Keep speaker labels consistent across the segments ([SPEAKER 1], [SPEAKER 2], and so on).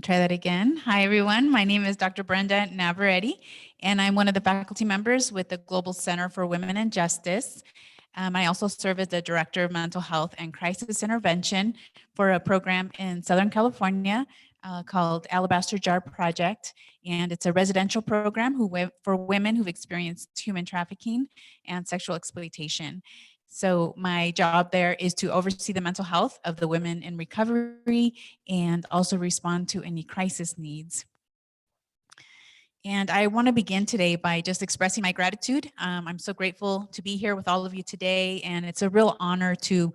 [SPEAKER 1] Try that again. Hi, everyone. My name is Dr. Brenda Navaretti, and I'm one of the faculty members with the Global Center for Women and Justice. I also serve as the Director of Mental Health and Crisis Intervention for a program in Southern California called Alabaster Jar Project. And it's a residential program for women who've experienced human trafficking and sexual exploitation. So my job there is to oversee the mental health of the women in recovery and also respond to any crisis needs. And I want to begin today by just expressing my gratitude. I'm so grateful to be here with all of you today, and it's a real honor to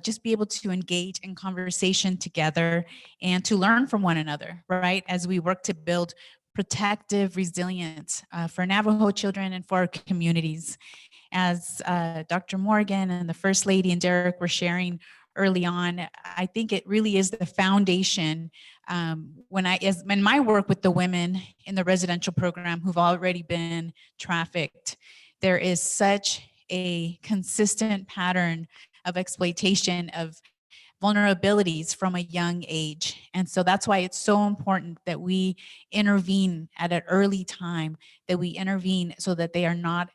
[SPEAKER 1] just be able to engage in conversation together and to learn from one another, right? As we work to build protective resilience for Navajo children and for our communities. As Dr. Morgan and the First Lady and Derek were sharing early on, I think it really is the foundation in my work with the women in the residential program who've already been trafficked. There is such a consistent pattern of exploitation of vulnerabilities from a young age. And so that's why it's so important that we intervene at an early time, that we intervene so that they are not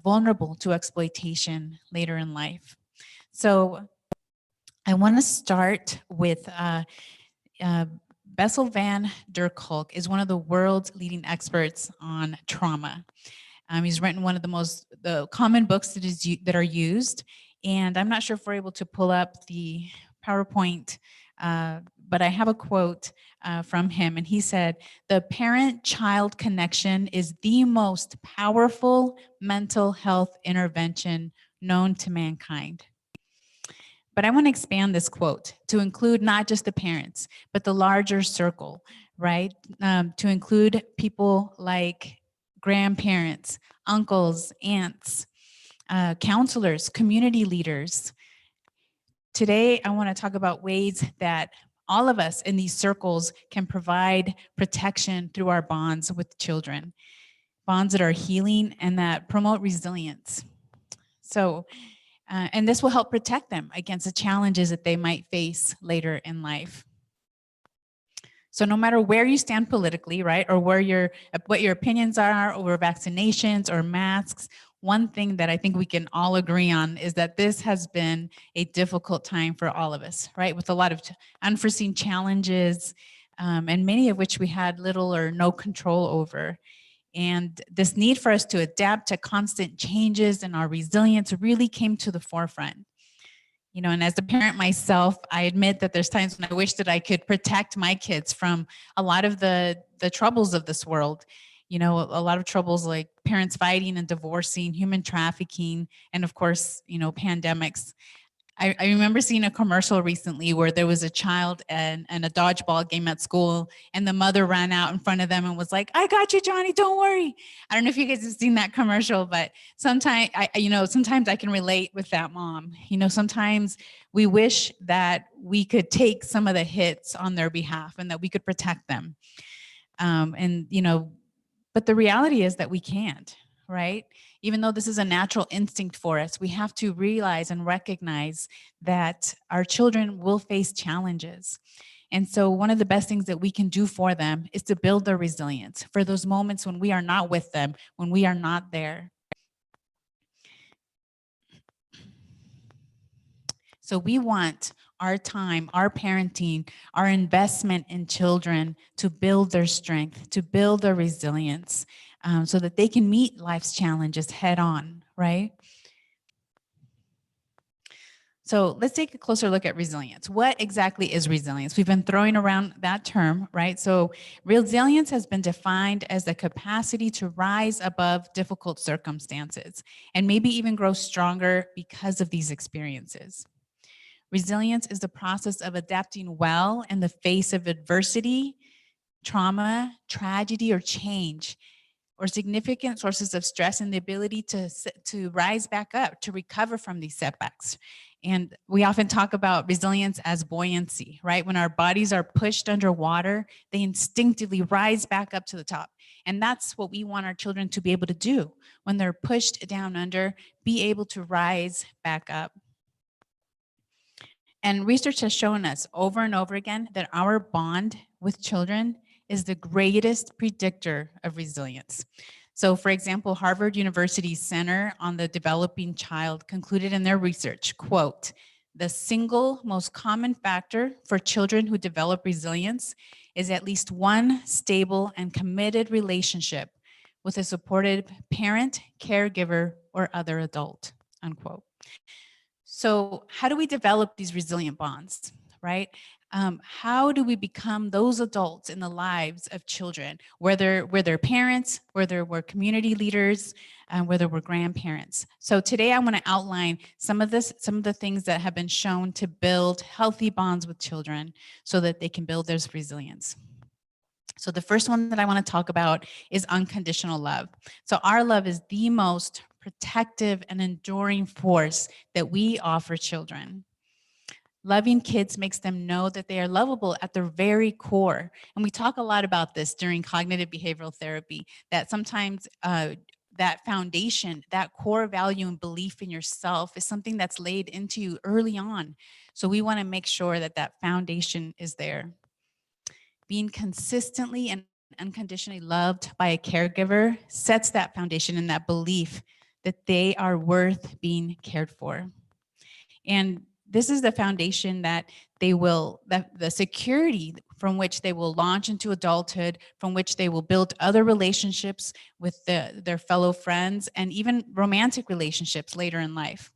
[SPEAKER 1] vulnerable to exploitation later in life. So I want to start with Bessel van der Kolk is one of the world's leading experts on trauma. He's written one of the common books that are used, and I'm not sure if we're able to pull up the PowerPoint, but I have a quote from him, and he said, "The parent-child connection is the most powerful mental health intervention known to mankind." But I want to expand this quote to include not just the parents, but the larger circle, right? To include people like grandparents, uncles, aunts, counselors, community leaders. Today, I want to talk about ways that all of us in these circles can provide protection through our bonds with children, bonds that are healing and that promote resilience. So, and this will help protect them against the challenges that they might face later in life. So no matter where you stand politically, right, or what your opinions are over vaccinations or masks, one thing that I think we can all agree on is that this has been a difficult time for all of us, right, with a lot of unforeseen challenges, and many of which we had little or no control over. And this need for us to adapt to constant changes and our resilience really came to the forefront. You know, and as a parent myself, I admit that there's times when I wish that I could protect my kids from a lot of the troubles of this world. You know, a lot of troubles like parents fighting and divorcing, human trafficking, and of course, you know, pandemics. I remember seeing a commercial recently where there was a child and a dodgeball game at school, and the mother ran out in front of them and was like, "I got you, Johnny, don't worry." I don't know if you guys have seen that commercial, but sometimes I can relate with that mom. You know, sometimes we wish that we could take some of the hits on their behalf and that we could protect them. But the reality is that we can't, right? Even though this is a natural instinct for us, we have to realize and recognize that our children will face challenges. And so one of the best things that we can do for them is to build their resilience for those moments when we are not with them, when we are not there. So we want our time, our parenting, our investment in children to build their strength, to build their resilience, so that they can meet life's challenges head on, right? So let's take a closer look at resilience. What exactly is resilience? We've been throwing around that term, right? So resilience has been defined as the capacity to rise above difficult circumstances and maybe even grow stronger because of these experiences. Resilience is the process of adapting well in the face of adversity, trauma, tragedy, or change, or significant sources of stress, and the ability to rise back up, to recover from these setbacks. And we often talk about resilience as buoyancy, right? When our bodies are pushed underwater, they instinctively rise back up to the top. And that's what we want our children to be able to do. When they're pushed down under, be able to rise back up. And research has shown us over and over again that our bond with children is the greatest predictor of resilience. So for example, Harvard University's Center on the Developing Child concluded in their research, quote, "The single most common factor for children who develop resilience is at least one stable and committed relationship with a supportive parent, caregiver, or other adult," unquote. So how do we develop these resilient bonds, right? How do we become those adults in the lives of children, whether we're their parents, whether we're community leaders, and whether we're grandparents? So today I want to outline some of the things that have been shown to build healthy bonds with children so that they can build their resilience. So the first one that I want to talk about is unconditional love. So our love is the most protective and enduring force that we offer children. Loving kids makes them know that they are lovable at their very core. And we talk a lot about this during cognitive behavioral therapy, that sometimes that foundation, that core value and belief in yourself is something that's laid into you early on. So we want to make sure that that foundation is there. Being consistently and unconditionally loved by a caregiver sets that foundation and that belief that they are worth being cared for. And this is the foundation that the security from which they will launch into adulthood, from which they will build other relationships with their fellow friends, and even romantic relationships later in life.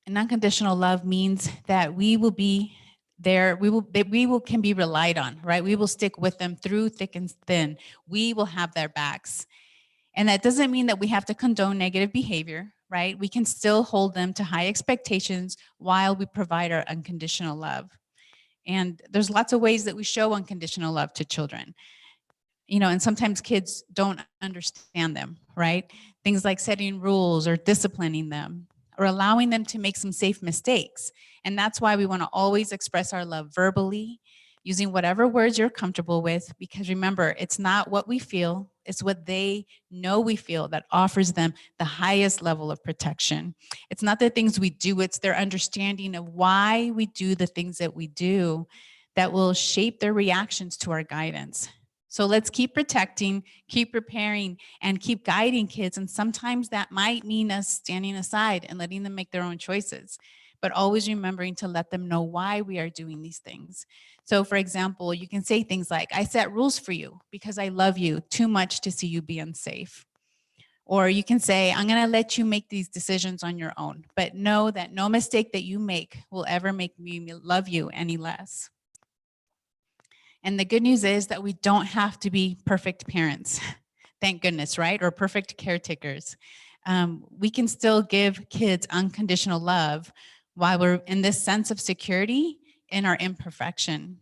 [SPEAKER 1] And unconditional love means that we will be there, can be relied on, right? We will stick with them through thick and thin. We will have their backs. And that doesn't mean that we have to condone negative behavior, right? We can still hold them to high expectations while we provide our unconditional love. And there's lots of ways that we show unconditional love to children. You know, and sometimes kids don't understand them, right? Things like setting rules or disciplining them or allowing them to make some safe mistakes. And that's why we want to always express our love verbally, using whatever words you're comfortable with, because remember, it's not what we feel, it's what they know we feel that offers them the highest level of protection. It's not the things we do, it's their understanding of why we do the things that we do that will shape their reactions to our guidance. So let's keep protecting, keep preparing, and keep guiding kids. And sometimes that might mean us standing aside and letting them make their own choices, but always remembering to let them know why we are doing these things. So for example, you can say things like, "I set rules for you because I love you too much to see you be unsafe." Or you can say, "I'm going to let you make these decisions on your own, but know that no mistake that you make will ever make me love you any less." And the good news is that we don't have to be perfect parents. Thank goodness, right? Or perfect caretakers. We can still give kids unconditional love while we're in this sense of security in our imperfection.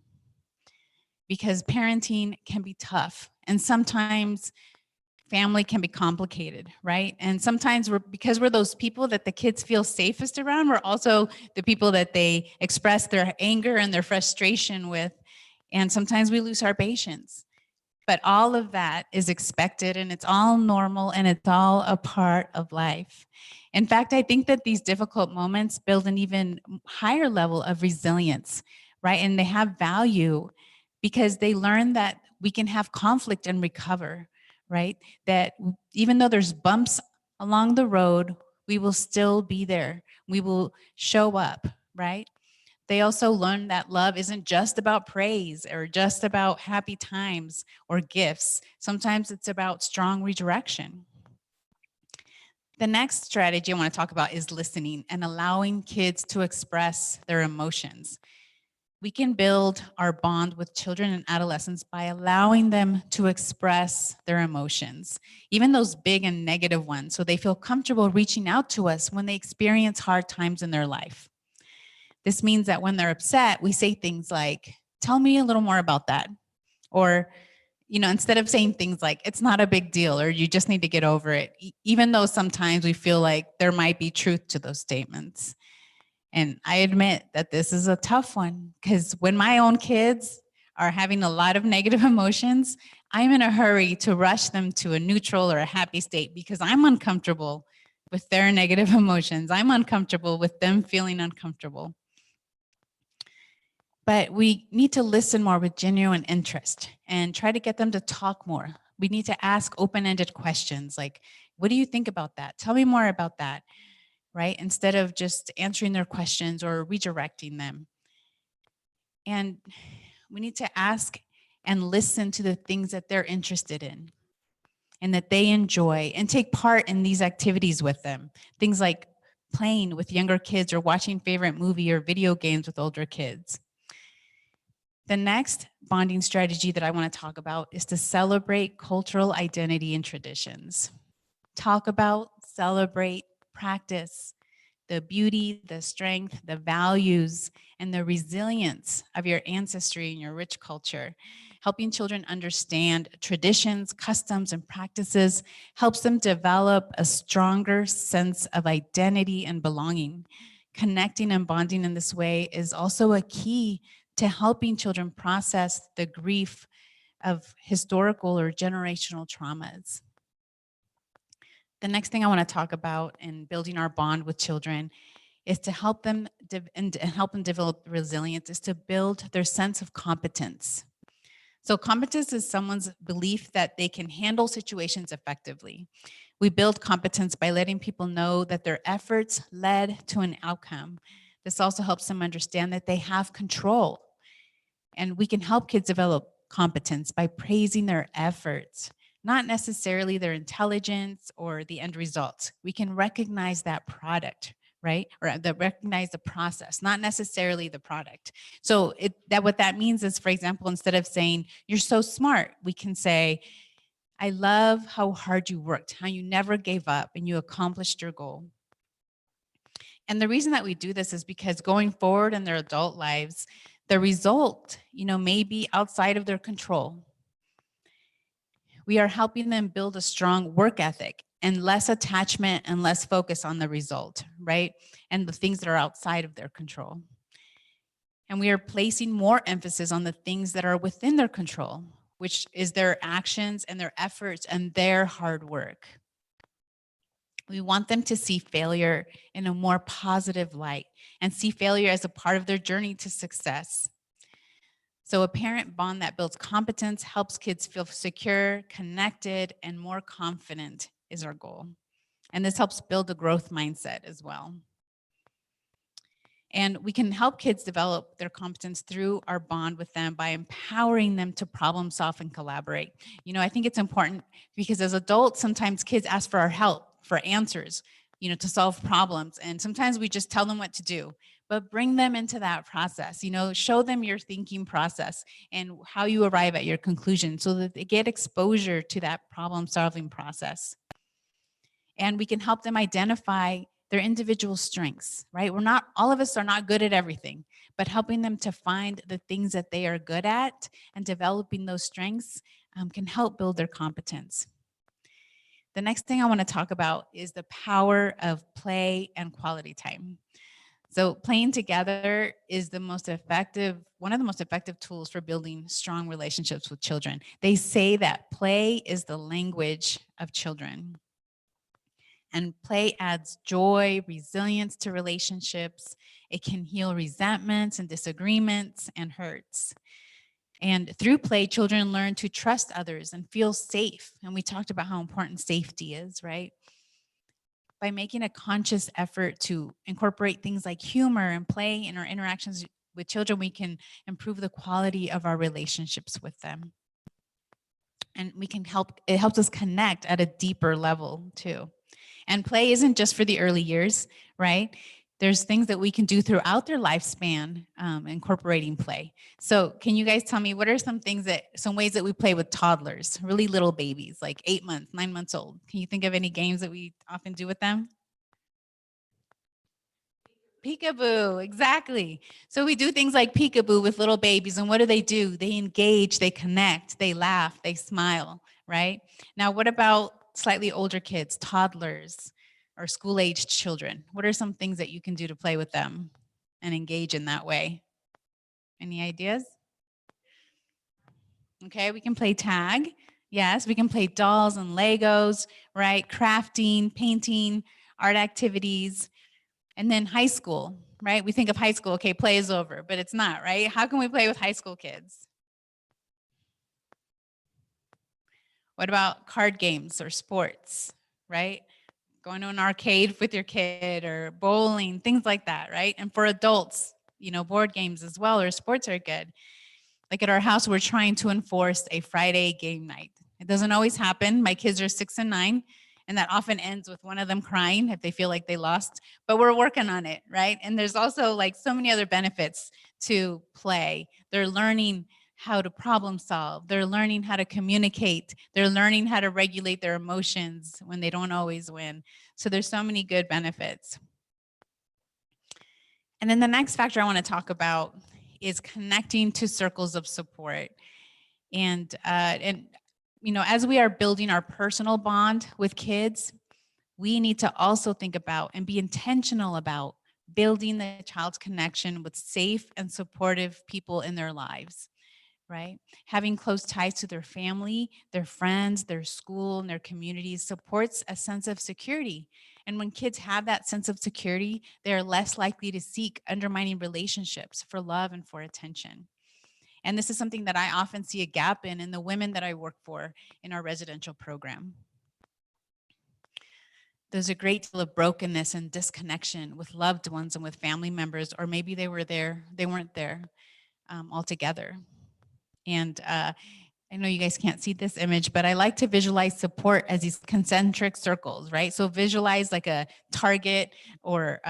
[SPEAKER 1] Because parenting can be tough, and sometimes family can be complicated, right? And sometimes because we're those people that the kids feel safest around, we're also the people that they express their anger and their frustration with. And sometimes we lose our patience. But all of that is expected, and it's all normal, and it's all a part of life. In fact, I think that these difficult moments build an even higher level of resilience, right? And they have value because they learn that we can have conflict and recover, right? That even though there's bumps along the road, we will still be there. We will show up, right? They also learn that love isn't just about praise or just about happy times or gifts. Sometimes it's about strong redirection. The next strategy I want to talk about is listening and allowing kids to express their emotions. We can build our bond with children and adolescents by allowing them to express their emotions, even those big and negative ones, so they feel comfortable reaching out to us when they experience hard times in their life. This means that when they're upset, we say things like, "Tell me a little more about that." Or, you know, instead of saying things like, "It's not a big deal," or "You just need to get over it," even though sometimes we feel like there might be truth to those statements. And I admit that this is a tough one, because when my own kids are having a lot of negative emotions, I'm in a hurry to rush them to a neutral or a happy state because I'm uncomfortable with their negative emotions. I'm uncomfortable with them feeling uncomfortable. But we need to listen more with genuine interest and try to get them to talk more. We need to ask open-ended questions like, what do you think about that? Tell me more about that, right? Instead of just answering their questions or redirecting them. And we need to ask and listen to the things that they're interested in and that they enjoy, and take part in these activities with them. Things like playing with younger kids or watching favorite movie or video games with older kids. The next bonding strategy that I want to talk about is to celebrate cultural identity and traditions. Talk about, celebrate, practice the beauty, the strength, the values, and the resilience of your ancestry and your rich culture. Helping children understand traditions, customs, and practices helps them develop a stronger sense of identity and belonging. Connecting and bonding in this way is also a key to helping children process the grief of historical or generational traumas. The next thing I want to talk about in building our bond with children is to help them and help them develop resilience, is to build their sense of competence. So competence is someone's belief that they can handle situations effectively. We build competence by letting people know that their efforts led to an outcome. This also helps them understand that they have control. And we can help kids develop competence by praising their efforts, not necessarily their intelligence or the end result. We can recognize that product, right? Or recognize the process, not necessarily the product. So what that means is, for example, instead of saying, you're so smart, we can say, I love how hard you worked, how you never gave up and you accomplished your goal. And the reason that we do this is because going forward in their adult lives, the result, may be outside of their control. We are helping them build a strong work ethic and less attachment and less focus on the result, right? And the things that are outside of their control. And we are placing more emphasis on the things that are within their control, which is their actions and their efforts and their hard work. We want them to see failure in a more positive light and see failure as a part of their journey to success. So a parent bond that builds competence helps kids feel secure, connected, and more confident is our goal. And this helps build a growth mindset as well. And we can help kids develop their competence through our bond with them by empowering them to problem solve and collaborate. I think it's important because as adults, sometimes kids ask for our help, for answers, to solve problems. And sometimes we just tell them what to do, but bring them into that process, show them your thinking process and how you arrive at your conclusion so that they get exposure to that problem solving process. And we can help them identify their individual strengths, right? All of us are not good at everything, but helping them to find the things that they are good at and developing those strengths can help build their competence. The next thing I want to talk about is the power of play and quality time. So playing together is one of the most effective tools for building strong relationships with children. They say that play is the language of children. And play adds joy, resilience to relationships. It can heal resentments and disagreements and hurts. And through play, children learn to trust others and feel safe. And we talked about how important safety is, right? By making a conscious effort to incorporate things like humor and play in our interactions with children, we can improve the quality of our relationships with them. And it helps us connect at a deeper level too. And play isn't just for the early years, right? There's things that we can do throughout their lifespan, incorporating play. So can you guys tell me what are some ways that we play with toddlers, really little babies, like 8 months, 9 months old? Can you think of any games that we often do with them? Peekaboo, exactly. So we do things like peekaboo with little babies, and what do? They engage, they connect, they laugh, they smile, right? Now, what about slightly older kids, toddlers, or school-aged children? What are some things that you can do to play with them and engage in that way? Any ideas? Okay, we can play tag. Yes, we can play dolls and Legos, right? Crafting, painting. art activities, and then high school, right? We think of high school, okay, play is over, but it's not, right? How can we play with high school kids? What about card games or sports, right? Going to an arcade with your kid or bowling, things like that, right? And for adults, board games as well or sports are good. Like at our house, we're trying to enforce a Friday game night. It doesn't always happen. My kids are 6 and 9, and that often ends with one of them crying if they feel like they lost, but we're working on it, right? And there's also like so many other benefits to play. They're learning how to problem solve. They're learning how to communicate. They're learning how to regulate their emotions when they don't always win. So there's so many good benefits. And then the next factor I want to talk about is connecting to circles of support. And as we are building our personal bond with kids, we need to also think about and be intentional about building the child's connection with safe and supportive people in their lives, right? Having close ties to their family, their friends, their school, and their communities supports a sense of security. And when kids have that sense of security, they're less likely to seek undermining relationships for love and for attention. And this is something that I often see a gap in the women that I work for in our residential program. There's a great deal of brokenness and disconnection with loved ones and with family members, or maybe they were there, they weren't there altogether. And I know you guys can't see this image, but I like to visualize support as these concentric circles, right? So visualize like a target or,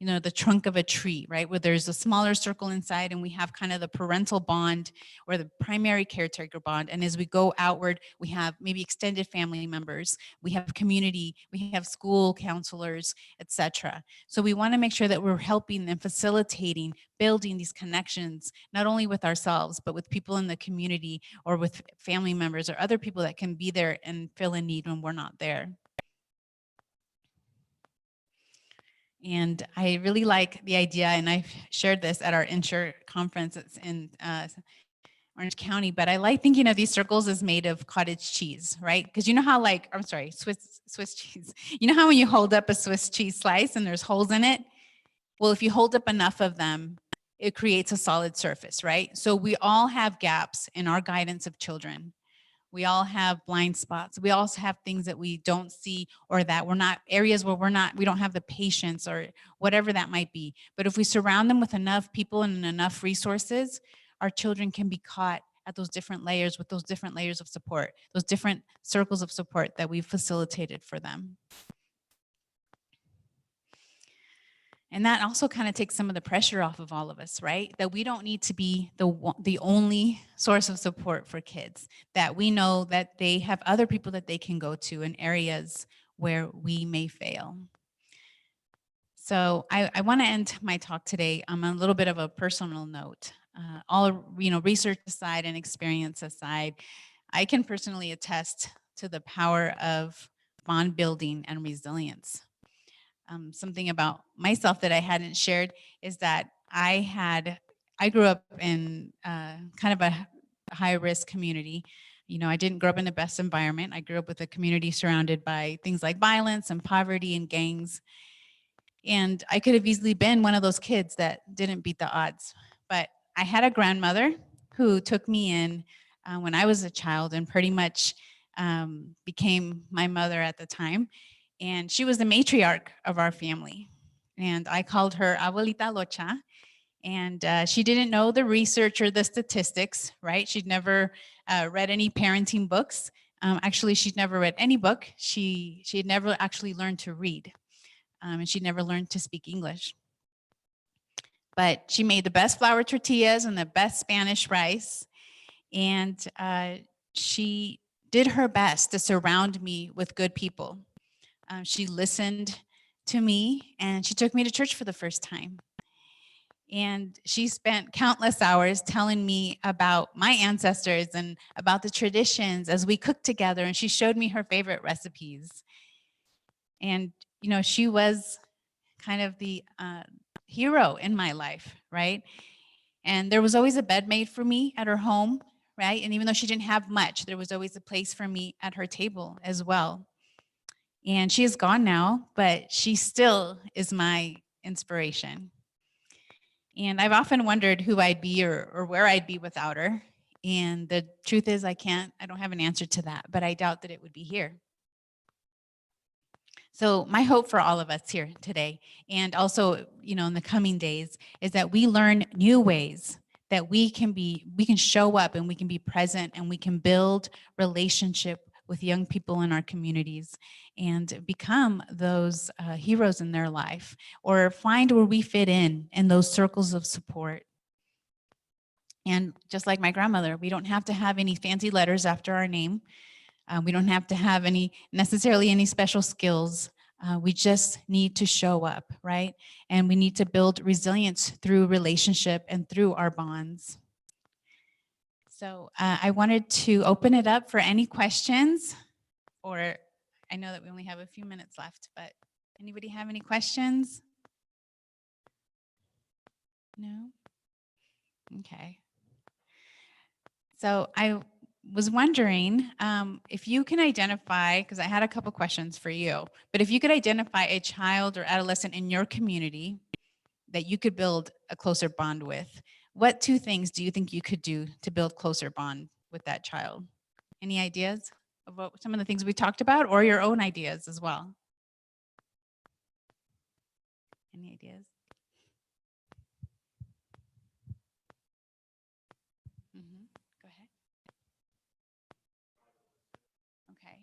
[SPEAKER 1] the trunk of a tree, right? Where there's a smaller circle inside and we have kind of the parental bond or the primary caretaker bond. And as we go outward, we have maybe extended family members, we have community, we have school counselors, etc. So we want to make sure that we're helping and facilitating building these connections, not only with ourselves, but with people in the community or with family members or other people that can be there and fill a need when we're not there. And I really like the idea, and I've shared this at our Insure conference in Orange County, but I like thinking of these circles as made of cottage cheese, right? Because you know how Swiss cheese. You know how when you hold up a Swiss cheese slice and there's holes in it? Well, if you hold up enough of them, it creates a solid surface, right? So we all have gaps in our guidance of children. We all have blind spots. We also have things that we don't see or that we're not, areas where we don't have the patience or whatever that might be. But if we surround them with enough people and enough resources, our children can be caught at those different layers with those different layers of support, those different circles of support that we've facilitated for them. And that also kind of takes some of the pressure off of all of us, right? That we don't need to be the only source of support for kids, that we know that they have other people that they can go to in areas where we may fail. So I want to end my talk today on a little bit of a personal note. All research aside and experience aside, I can personally attest to the power of bond building and resilience. Something about myself that I hadn't shared is that I grew up in kind of a high risk community. I didn't grow up in the best environment. I grew up with a community surrounded by things like violence and poverty and gangs. And I could have easily been one of those kids that didn't beat the odds. But I had a grandmother who took me in when I was a child and pretty much became my mother at the time. And she was the matriarch of our family. And I called her Abuelita Locha. And she didn't know the research or the statistics, right? She'd never read any parenting books. Actually, she'd never read any book. She had never actually learned to read. And she'd never learned to speak English. But she made the best flour tortillas and the best Spanish rice. And she did her best to surround me with good people. She listened to me and she took me to church for the first time. And she spent countless hours telling me about my ancestors and about the traditions as we cooked together. And she showed me her favorite recipes. And, she was kind of the hero in my life, right? And there was always a bed made for me at her home, right? And even though she didn't have much, there was always a place for me at her table as well. And she is gone now, but she still is my inspiration. And I've often wondered who I'd be or where I'd be without her. And the truth is I don't have an answer to that, but I doubt that it would be here. So my hope for all of us here today, and also, in the coming days, is that we learn new ways that we can show up and we can be present and we can build relationship with young people in our communities and become those heroes in their life, or find where we fit in those circles of support. And just like my grandmother, we don't have to have any fancy letters after our name. We don't have to have necessarily any special skills. We just need to show up, right? And we need to build resilience through relationship and through our bonds. So I wanted to open it up for any questions, or I know that we only have a few minutes left, but anybody have any questions? No? Okay. So I was wondering if you can identify, because I had a couple questions for you, but if you could identify a child or adolescent in your community that you could build a closer bond with, what two things do you think you could do to build closer bond with that child? Any ideas about some of the things we talked about, or your own ideas as well? Any ideas? Go ahead. Okay.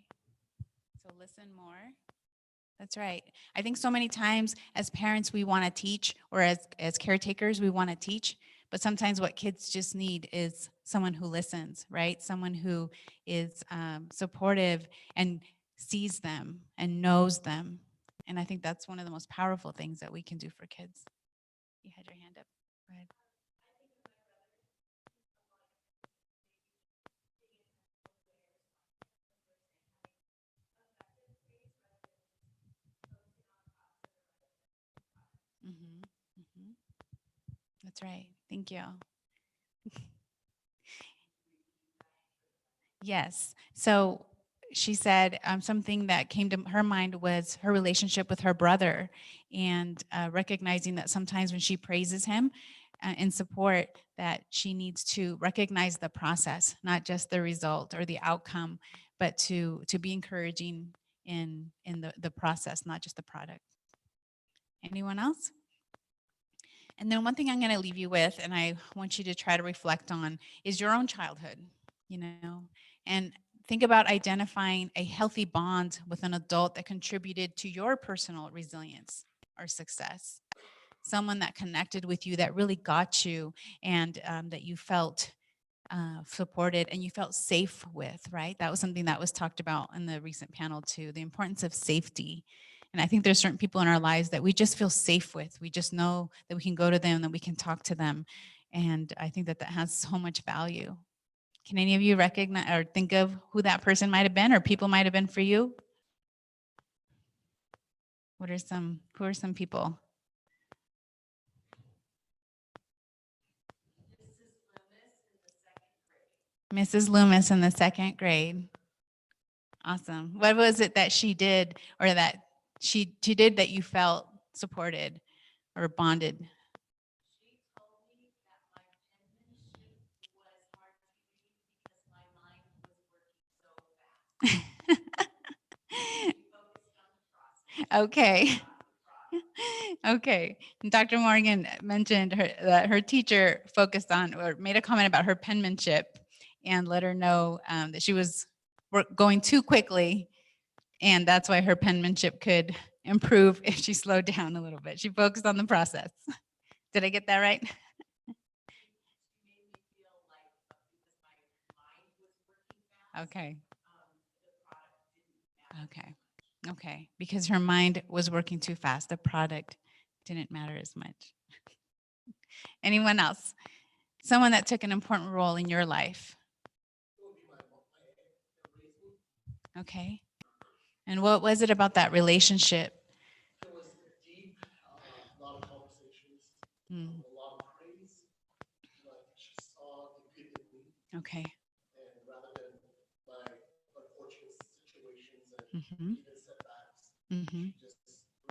[SPEAKER 1] So listen more. That's right. I think so many times as parents, we want to teach, or as caretakers, we want to teach, but sometimes what kids just need is someone who listens, right? Someone who is supportive and sees them and knows them. And I think that's one of the most powerful things that we can do for kids. You had your hand up. Go ahead. Mm-hmm. Mm-hmm. That's right. Thank you. Yes. So she said something that came to her mind was her relationship with her brother, and recognizing that sometimes when she praises him in support, that she needs to recognize the process, not just the result or the outcome, but to be encouraging in the process, not just the product. Anyone else? And then one thing I'm going to leave you with, and I want you to try to reflect on, is your own childhood, and think about identifying a healthy bond with an adult that contributed to your personal resilience or success. Someone that connected with you, that really got you, and that you felt supported and you felt safe with, right? That was something that was talked about in the recent panel too, the importance of safety. And I think there's certain people in our lives that we just feel safe with. We just know that we can go to them, that we can talk to them. And I think that that has so much value. Can any of you recognize or think of who that person might have been, or people might have been for you? Who are some people? Mrs. Loomis in the second grade. Awesome. What was it that she did, or that she did, that you felt supported or bonded? Okay. Okay. Dr. Morgan mentioned that her teacher focused on, or made a comment about her penmanship, and let her know that she was going too quickly, and that's why her penmanship could improve if she slowed down a little bit. She focused on the process. Did I get that right? Okay. Okay. Okay. Because her mind was working too fast. The product didn't matter as much. Anyone else? Someone that took an important role in your life. Okay. And what was it about that relationship?
[SPEAKER 2] It was deep, a lot of conversations,
[SPEAKER 1] Mm,
[SPEAKER 2] a lot of praise. Like she saw the good in me,
[SPEAKER 1] okay.
[SPEAKER 2] and rather than my unfortunate situations and
[SPEAKER 1] Hmm.
[SPEAKER 2] even setbacks,
[SPEAKER 1] Mhm.
[SPEAKER 2] Just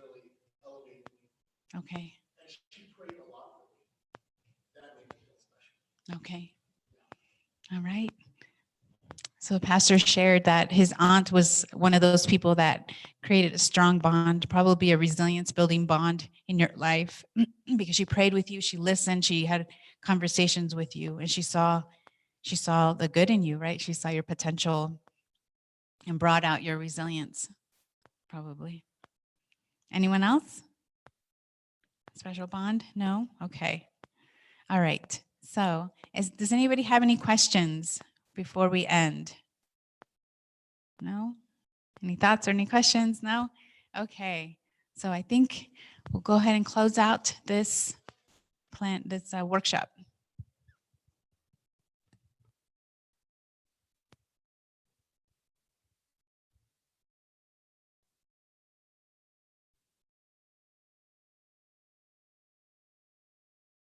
[SPEAKER 2] really elevated me.
[SPEAKER 1] Okay.
[SPEAKER 2] And she prayed a lot for me. That made me feel special.
[SPEAKER 1] Okay. All right. So the pastor shared that his aunt was one of those people that created a strong bond, probably a resilience building bond in your life because she prayed with you, she listened, she had conversations with you, and she saw the good in you, right? She saw your potential and brought out your resilience, probably. Anyone else? Special bond? No? Okay. All right. So, does anybody have any questions before we end? No? Any thoughts or any questions? No? Okay. So I think we'll go ahead and close out this workshop.